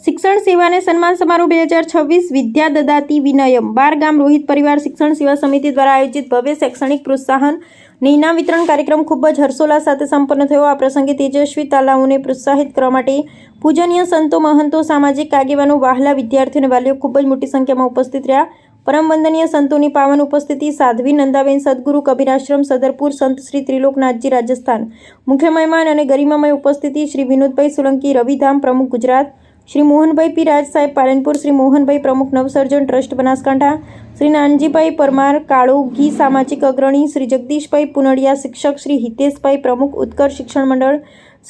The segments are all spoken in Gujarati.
શિક્ષણ સેવાને સન્માન સમારોહ 2026 વિદ્યા દદાતી વિનયમ બારગામ રોહિત પરિવાર શિક્ષણ સેવા સમિતિ દ્વારા આયોજિત ભવ્ય શૈક્ષણિક પ્રોત્સાહન અને ઇનામ વિતરણ કાર્યક્રમ ખૂબ જ હર્ષોલ્લાસ સાથે સંપન્ન થયો। આ પ્રસંગે તેજસ્વી તાલાઓને પ્રોત્સાહિત કરવા માટે પૂજનીય સંતો, મહંતો, સામાજિક આગેવાનો, વહાલા વિદ્યાર્થીઓ અને વાલીઓ ખૂબ જ મોટી સંખ્યામાં ઉપસ્થિત રહ્યા। પરમ વંદનીય સંતોની પાવન ઉપસ્થિતિ, સાધ્વી નંદાબેન સદગુરુ કબીરાશ્રમ સદરપુર, સંત શ્રી ત્રિલોકનાથજી રાજસ્થાન મુખ્ય મહેમાન અને ગરિમામય ઉપસ્થિતિ, શ્રી વિનોદભાઈ સોલંકી રવિધામ પ્રમુખ ગુજરાત, શ્રી મોહનભાઈ પી રાજ સાહેબ પાલનપુર, શ્રી મોહનભાઈ પ્રમુખ નવસર્જન ટ્રસ્ટ બનાસકાંઠા, શ્રી નાનજીભાઈ પરમાર કાળોગી સામાજિક અગ્રણી, શ્રી જગદીશભાઈ પુનડિયા શિક્ષક, શ્રી હિતેશભાઈ પ્રમુખ ઉત્કર્ષ શિક્ષણ મંડળ,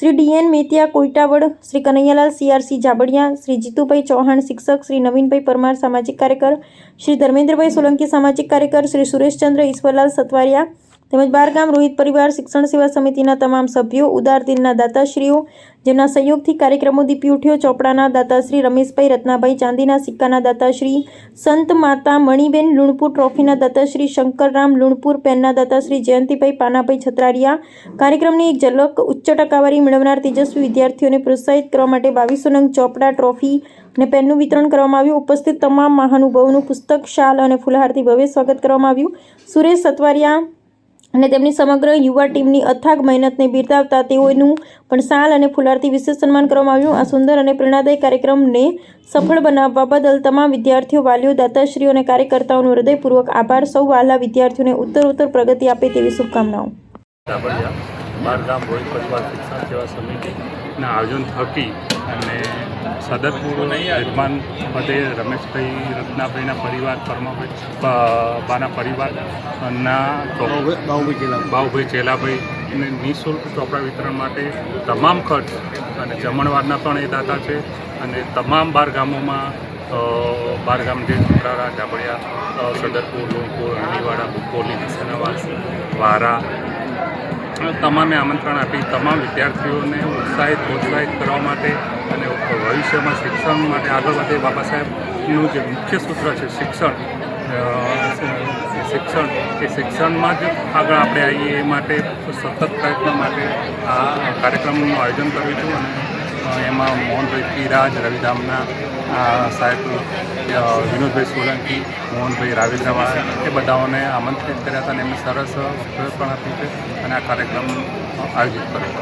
શ્રી ડીએન મેતિયા કોઈટાવડ, શ્રી કનૈયાલાલ સીઆરસી જાબડિયા, શ્રી જીતુભાઈ ચૌહાણ શિક્ષક, શ્રી નવીનભાઈ પરમાર સામાજિક કાર્યકર, શ્રી ધર્મેન્દ્રભાઈ સોલંકી સામાજિક કાર્યકર, શ્રી સુરેશચંદ્ર ઈશ્વરલાલ સતવારિયા તેમજ બારગામ રોહિત પરિવાર શિક્ષણ સેવા સમિતિના તમામ સભ્યો, ઉદાર દિલના દાતાશ્રીઓ જેમના સહયોગથી કાર્યક્રમો દીપી ઉઠ્યો। ચોપડાના દાતાશ્રી રમેશભાઈ રત્નાભાઈ, ચાંદીના સિક્કાના દાતાશ્રી સંત માતા મણિબેન લુણપુર, ટ્રોફીના દાતાશ્રી શંકરરામ લુણપુર, પેનના દાતાશ્રી જયંતિભાઈ પાનાભાઈ છત્રારિયા। કાર્યક્રમની એક ઝલક ઉચ્ચ ટકાવારી મેળવનાર તેજસ્વી વિદ્યાર્થીઓને પ્રોત્સાહિત કરવા માટે 2200 નંગ ચોપડા, ટ્રોફી અને પેનનું વિતરણ કરવામાં આવ્યું। ઉપસ્થિત તમામ મહાનુભાવોનું પુસ્તક, શાલ અને ફુલહારથી ભવ્ય સ્વાગત કરવામાં આવ્યું। સુરેશ સતવારિયા અને તેમની સમગ્ર યુવા ટીમની અથાગ મહેનતને બિરદાવતા તેઓનું પણ શાલ અને ફુલહારથી વિશેષ સન્માન કરવામાં આવ્યું। આ સુંદર અને પ્રેરણાદાયી કાર્યક્રમને સફળ બનાવવા બદલ તમામ વિદ્યાર્થીઓ, વાલીઓ, દાતાશ્રીઓ અને કાર્યકર્તાઓનો હૃદયપૂર્વક આભાર। સૌ વહાલા વિદ્યાર્થીઓને ઉત્તરોત્તર પ્રગતિ આપે તેવી શુભકામનાઓ। બારગામ રોહિત પરિવાર શિક્ષણ સેવા સમિતિના આયોજન થકી અને સદરપુર યજમાન પદે રમેશભાઈ રત્નાભાઈના પરિવાર, પરમાભાઈ બાના પરિવારના બાઉભાઈ ચેલાભાઈ અને નિઃશુલ્ક ચોપડા વિતરણ માટે તમામ ખર્ચ અને જમણવારના પણ એ દાતા છે અને તમામ બારગામોમાં બારગામ જે સુત્રારા, જાબડિયા, સદરપુર, લુણપુર, અણીવાડા, બુકોલી, નિશાનાવાસ, વારા તમામે આમંત્રણ આપી તમામ વિદ્યાર્થીઓને પ્રોત્સાહિત કરવા માટે અને ભવિષ્યમાં શિક્ષણ માટે આગળ વધે। બાબા સાહેબનું જે મુખ્ય સૂત્ર છે શિક્ષણ એ શિક્ષણમાં જ આગળ આપણે આવીએ એ માટે સતત પ્રયત્ન માટે આ કાર્યક્રમનું આયોજન કર્યું હતું અને એમાં મોહનભાઈ પી રાજ રવિધામના સાહેબ, વિનોદભાઈ સોલંકી, મોહનભાઈ રાવેન્દ્રવા એ બધાઓને આમંત્રિત કર્યા હતા અને એમને સરસ વક્તવ્ય પણ આપ્યું છે અને આ કાર્યક્રમ આયોજિત કર્યો હતો।